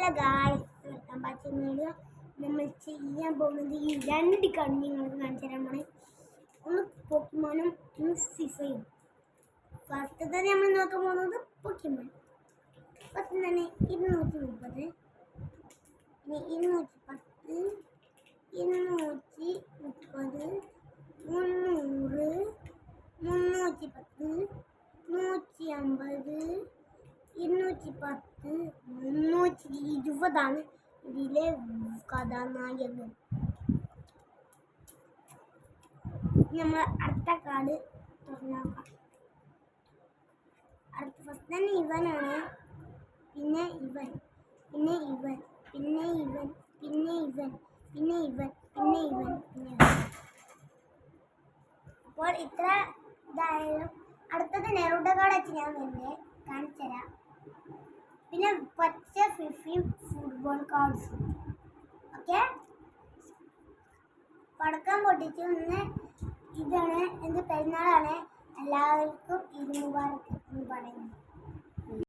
Hello guys, welcome back to video. നമ്മൾ ചെയ്യാൻ പോകുന്നത് ഈ രണ്ട് കളി നിങ്ങൾക്ക് കാണിച്ചു തരാൻ പോണേ. ഒന്ന് പോക്കിമോനും ഒന്ന് ഫിഫയും. ഫസ്റ്റ് തന്നെ നമ്മൾ നോക്കാൻ പോകുന്നത് പോക്കിമോൻ. ഫസ്റ്റ് തന്നെ 230, പിന്നെ 210, 230, 300, 310, 150, 210, 320 ഇതിലെ കഥാനായകൻ. നമ്മൾ അടുത്ത കാർഡ് തുറന്നാക്കാം. അടുത്ത ഫസ്റ്റ് തന്നെ ഇവനാണ്, പിന്നെ ഇവൻ, പിന്നെ ഇവൻ, പിന്നെ ഇവൻ, പിന്നെ ഇവൻ, പിന്നെ ഇവൻ, പിന്നെ ഇവൻ, പിന്നെ അപ്പോൾ ഇത്ര ഇതായാലും അടുത്തത് നെറുഡ കാർഡ് വെച്ച് ഞാൻ തന്നെ കാണിച്ചു തരാം. പിന്നെ പച്ച ഫിഫയും ഫുട്ബോൾ കാർഡ്സും. ഓക്കെ, പടക്കം പൊട്ടിച്ച് ഒന്ന് ഇതാണ് എന്ത് പെരുന്നാളാണ്, എല്ലാവർക്കും ഇത് മുബാറക്ക് എന്ന് പറയുന്നത്.